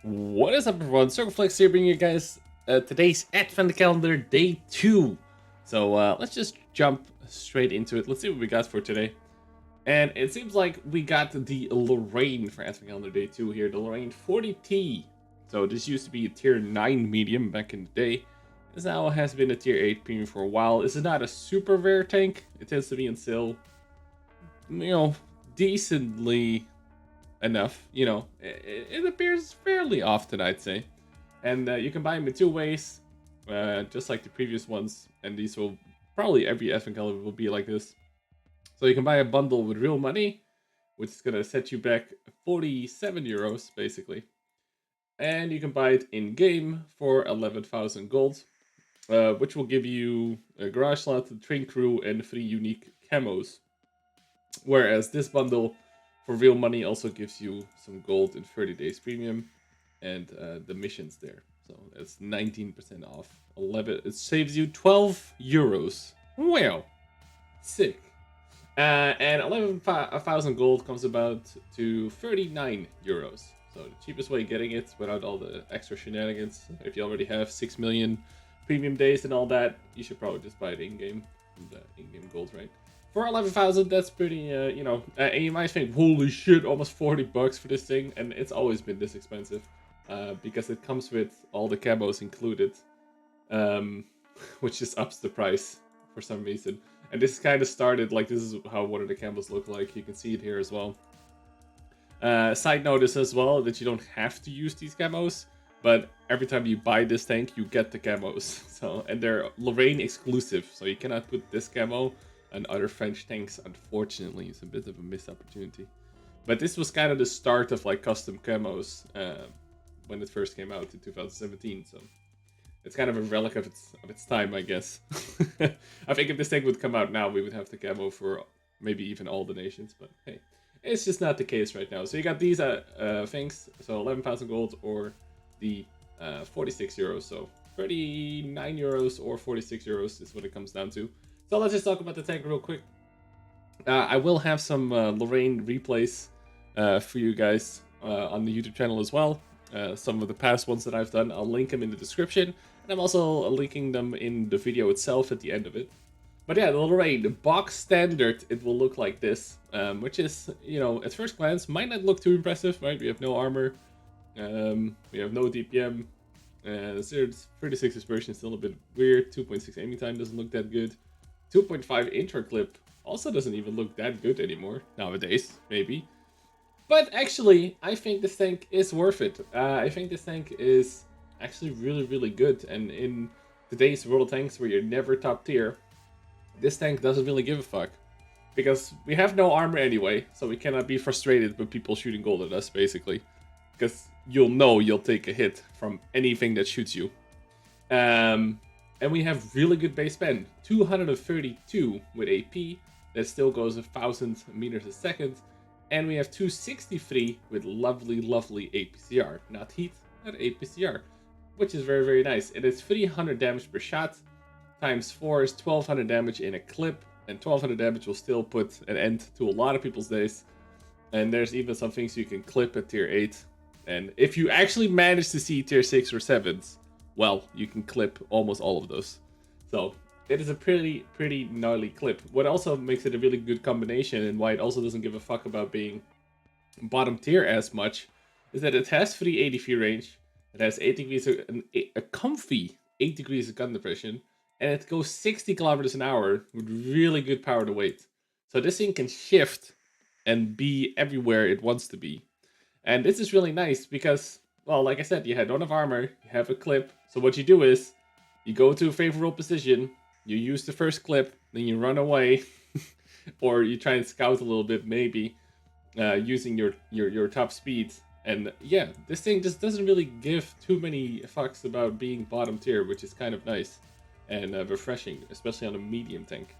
What is up, everyone? Circon here, bringing you guys today's Advent Calendar Day 2. So let's just jump straight into it. Let's see what we got for today. And it seems like we got the Lorraine for Advent Calendar Day 2 here, the Lorraine 40T. So this used to be a tier 9 medium back in the day. This now has been a tier 8 premium for a while. This is not a super rare tank. It tends to be on sale, decently enough. It appears fairly often, I'd say. And you can buy them in two ways, just like the previous ones. And these will probably every Advent calendar will be like this. So you can buy a bundle with real money, which is gonna set you back 47 euros basically. And you can buy it in game for 11,000 gold, which will give you a garage slot, a train crew, and 3 unique camos. Whereas this bundle for real money also gives you some gold in 30 days premium and the missions there. So that's 19% off. 11. It saves you 12 euros. Wow, sick. And 11,000 gold comes about to 39 euros. So the cheapest way of getting it without all the extra shenanigans. If you already have 6 million premium days and all that, you should probably just buy it in-game. The in-game gold, right? For 11,000, that's pretty, and you might think, holy shit, almost 40 bucks for this thing, and it's always been this expensive, because it comes with all the camos included, which just ups the price for some reason. And this kind of started, like, this is how one of the camos look like. You can see it here as well. Side note is as well that you don't have to use these camos, but every time you buy this tank, you get the camos. So, and they're Lorraine exclusive, so you cannot put this camo and other French tanks, unfortunately. It's a bit of a missed opportunity. But this was kind of the start of like custom camos when it first came out in 2017. So it's kind of a relic of its time, I guess. I think if this tank would come out now, we would have the camo for maybe even all the nations. But hey, it's just not the case right now. So you got these things. So 11,000 gold or the 46 euros. So 39 euros or 46 euros is what it comes down to. So let's just talk about the tank real quick. I will have some Lorraine replays for you guys on the YouTube channel as well. Some of the past ones that I've done, I'll link them in the description. And I'm also linking them in the video itself at the end of it. But yeah, the Lorraine, the box standard, it will look like this. Which is, at first glance, might not look too impressive, right? We have no armor. We have no DPM. The 36 dispersion is still a bit weird. 2.6 aiming time doesn't look that good. 2.5 intro clip also doesn't even look that good anymore nowadays, maybe. But actually, I think this tank is worth it. I think this tank is actually really, really good. And in today's World of Tanks where you're never top tier, this tank doesn't really give a fuck. Because we have no armor anyway, so we cannot be frustrated with people shooting gold at us, basically. Because you'll take a hit from anything that shoots you. And we have really good base spend, 232 with AP, that still goes 1,000 meters a second. And we have 263 with lovely, lovely APCR. Not heat, but APCR, which is very, very nice. And it's 300 damage per shot, times 4 is 1,200 damage in a clip. And 1,200 damage will still put an end to a lot of people's days. And there's even some things you can clip at tier 8. And if you actually manage to see tier 6 or 7s, well, you can clip almost all of those. So it is a pretty gnarly clip. What also makes it a really good combination and why it also doesn't give a fuck about being bottom tier as much is that it has free ADV range. It has 8 degrees, a comfy 8 degrees of gun depression, and it goes 60 kilometers an hour with really good power to weight. So this thing can shift and be everywhere it wants to be. And this is really nice because, well, like I said, you don't have armor, you have a clip. So what you do is, you go to a favorable position, you use the first clip, then you run away, or you try and scout a little bit, maybe, using your top speed. And yeah, this thing just doesn't really give too many fucks about being bottom tier, which is kind of nice and refreshing, especially on a medium tank.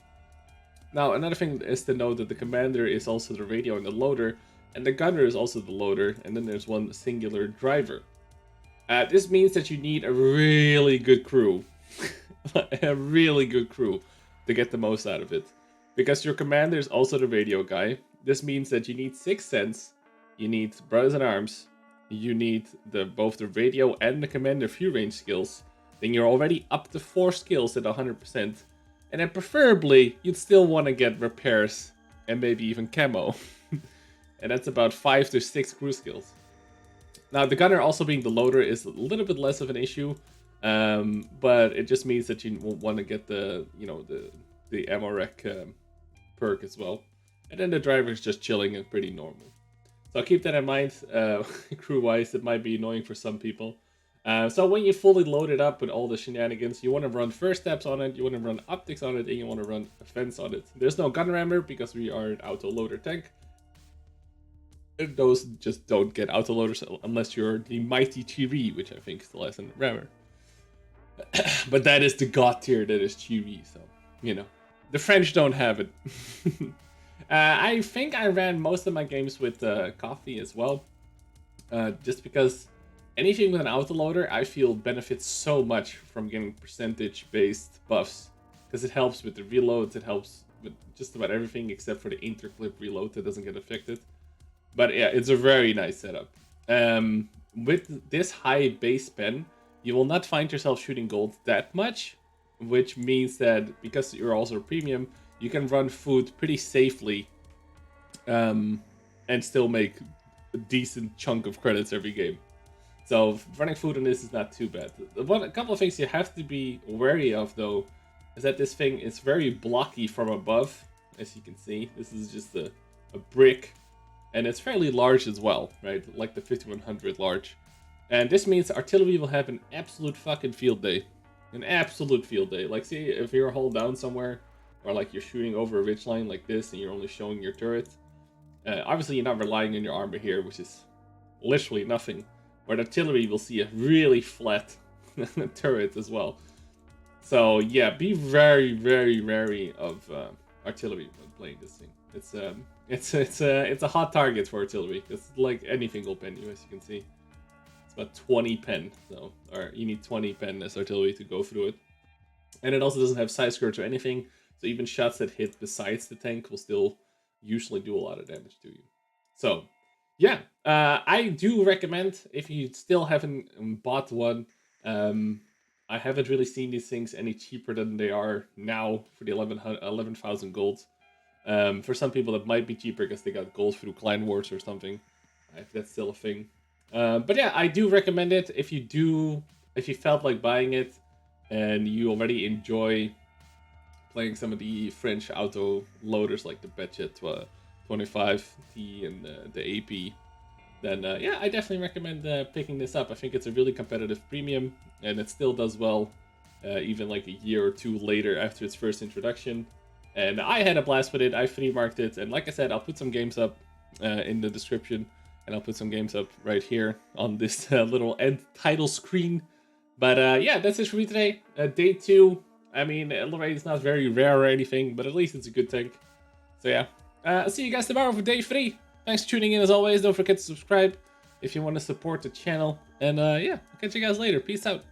Now, another thing is to note that the commander is also the radio and the loader, and the gunner is also the loader, and then there's one singular driver. This means that you need a really good crew. A really good crew to get the most out of it. Because your commander is also the radio guy. This means that you need 6 cents, you need Brothers in Arms, you need both the radio and the commander few range skills, then you're already up to 4 skills at 100%. And then preferably, you'd still want to get repairs and maybe even camo. And that's about 5 to 6 crew skills. Now, the gunner also being the loader is a little bit less of an issue, but it just means that you will want to get the ammo rec perk as well. And then the driver is just chilling and pretty normal. So keep that in mind. Crew-wise, it might be annoying for some people. So when you fully load it up with all the shenanigans, you want to run first steps on it, you want to run optics on it, and you want to run offense on it. There's no gun rammer because we are an auto-loader tank. Those just don't get auto-loaders unless you're the mighty Chiri, which I think still has a rammer. But that is the god tier, that is Chiri, so, you know. The French don't have it. I think I ran most of my games with coffee as well. Just because anything with an autoloader, I feel benefits so much from getting percentage-based buffs. Because it helps with the reloads, it helps with just about everything except for the interclip reload that doesn't get affected. But yeah, it's a very nice setup. With this high base pen, you will not find yourself shooting gold that much. Which means that because you're also a premium, you can run food pretty safely. And still make a decent chunk of credits every game. So running food on this is not too bad. A couple of things you have to be wary of though, is that this thing is very blocky from above. As you can see, this is just a brick. And it's fairly large as well, right? Like the 5100 large. And this means artillery will have an absolute fucking field day. An absolute field day. Like, see, if you're hull down somewhere, or like you're shooting over a ridgeline like this, and you're only showing your turret. Obviously, you're not relying on your armor here, which is literally nothing. But artillery will see a really flat turret as well. So, yeah, be very, very wary of artillery when playing this thing. It's a hot target for artillery. It's like anything will pen you, as you can see. It's about 20 pen, so or you need 20 pen as artillery to go through it. And it also doesn't have side skirts or anything, so even shots that hit besides the tank will still usually do a lot of damage to you. So, yeah, I do recommend if you still haven't bought one. I haven't really seen these things any cheaper than they are now for the 11,000 gold. For some people, that might be cheaper because they got gold through Clan Wars or something, if that's still a thing. But yeah, I do recommend it if you felt like buying it and you already enjoy playing some of the French auto loaders like the Betchet 25T and the AP. Then yeah, I definitely recommend picking this up. I think it's a really competitive premium, and it still does well, even like a year or two later after its first introduction. And I had a blast with it. I free marked it, and like I said, I'll put some games up in the description, and I'll put some games up right here on this little end title screen. But yeah, that's it for me today. Day 2. I mean, Lorraine is not very rare or anything, but at least it's a good tank. So yeah, I'll see you guys tomorrow for day 3. Thanks for tuning in as always. Don't forget to subscribe if you want to support the channel. And yeah, I'll catch you guys later. Peace out.